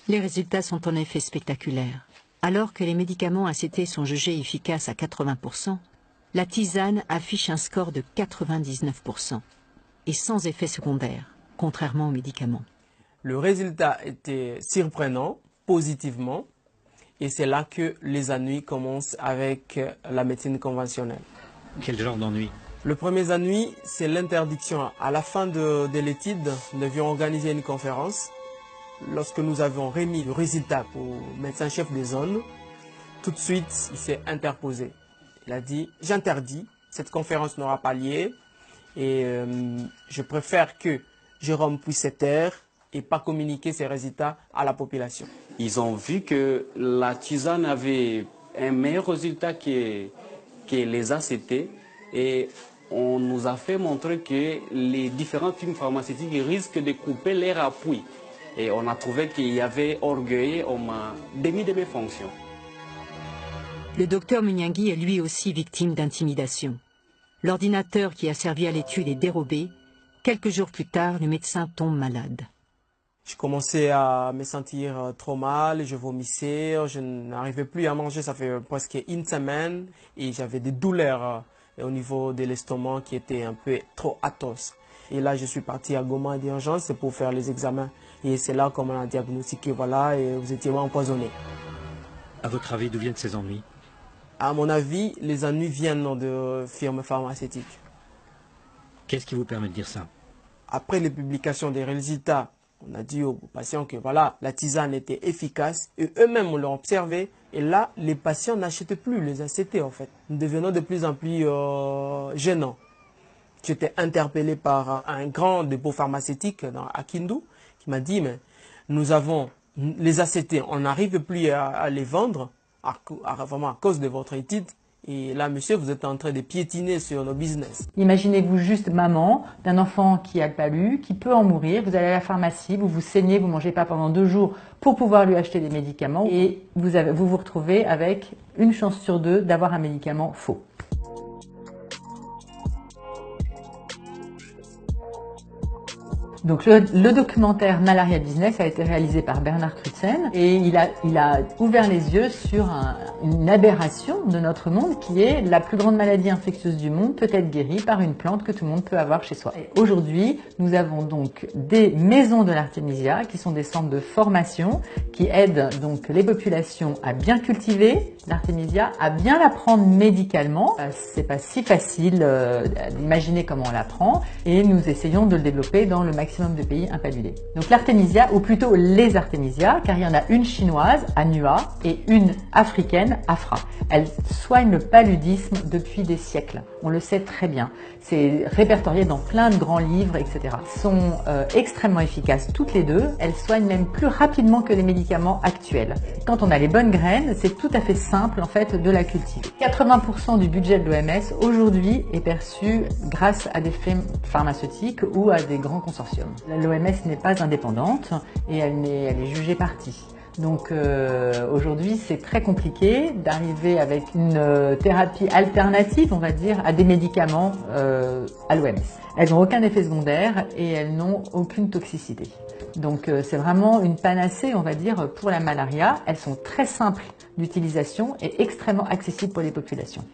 Les résultats sont en effet spectaculaires. Alors que les médicaments ACT sont jugés efficaces à 80%, la tisane affiche un score de 99% et sans effet secondaire, contrairement aux médicaments. Le résultat était surprenant, positivement, et c'est là que les ennuis commencent avec la médecine conventionnelle. Quel genre d'ennui? Le premier ennui, c'est l'interdiction. À la fin de l'étude, nous devions organiser une conférence. Lorsque nous avons remis le résultat au médecin-chef de zone, tout de suite, il s'est interposé. Il a dit « J'interdis, cette conférence n'aura pas lieu et je préfère que Jérôme puisse se taire et pas communiquer ses résultats à la population. » Ils ont vu que la tisane avait un meilleur résultat que les ACT et on nous a fait montrer que les différentes firmes pharmaceutiques risquent de couper leur appui. Et on a trouvé qu'il y avait orgueil, on m'a démis de mes fonctions. Le docteur Munyangui est lui aussi victime d'intimidation. L'ordinateur qui a servi à l'étude est dérobé. Quelques jours plus tard, le médecin tombe malade. Je commençais à me sentir trop mal, je vomissais, je n'arrivais plus à manger, ça fait presque une semaine et j'avais des douleurs au niveau de l'estomac qui étaient un peu trop atroces. Et là, je suis parti à Goma d'urgence pour faire les examens. Et c'est là qu'on m'a diagnostiqué, voilà, et vous étiez empoisonné. À votre avis, d'où viennent ces ennuis? À mon avis, les ennuis viennent de firmes pharmaceutiques. Qu'est-ce qui vous permet de dire ça? Après les publications des résultats, on a dit aux patients que voilà, la tisane était efficace et eux-mêmes l'ont observé. Et là, les patients n'achètent plus les ACT en fait. Nous devenons de plus en plus gênants. J'étais interpellé par un grand dépôt pharmaceutique à Kindu qui m'a dit mais nous avons les ACT, on n'arrive plus à les vendre vraiment à cause de votre étude. Et là, monsieur, vous êtes en train de piétiner sur nos business. Imaginez-vous juste maman d'un enfant qui a le palu, qui peut en mourir. Vous allez à la pharmacie, vous vous saignez, vous ne mangez pas pendant 2 jours pour pouvoir lui acheter des médicaments. Et vous vous retrouvez avec une chance sur 2 d'avoir un médicament faux. Donc le documentaire Malaria Business a été réalisé par Bernard Crutzen et il a ouvert les yeux sur une aberration de notre monde qui est la plus grande maladie infectieuse du monde peut être guérie par une plante que tout le monde peut avoir chez soi. Aujourd'hui, nous avons donc des maisons de l'artémisia qui sont des centres de formation qui aident donc les populations à bien cultiver l'artémisia, à bien la prendre médicalement. C'est pas si facile d'imaginer comment on la prend et nous essayons de le développer dans le maximum de pays impaludés. Donc l'artémisia, ou plutôt les artémisias, car il y en a une chinoise, Anua, et une africaine, Afra. Elles soignent le paludisme depuis des siècles. On le sait très bien. C'est répertorié dans plein de grands livres, etc. Elles sont extrêmement efficaces toutes les deux. Elles soignent même plus rapidement que les médicaments actuels. Quand on a les bonnes graines, c'est tout à fait simple en fait de la cultiver. 80% du budget de l'OMS aujourd'hui est perçu grâce à des firmes pharmaceutiques ou à des grands consortiums. L'OMS n'est pas indépendante et elle est jugée partie. Donc aujourd'hui, c'est très compliqué d'arriver avec une thérapie alternative, on va dire, à des médicaments à l'OMS. Elles n'ont aucun effet secondaire et elles n'ont aucune toxicité. Donc c'est vraiment une panacée, on va dire, pour la malaria. Elles sont très simples d'utilisation et extrêmement accessibles pour les populations.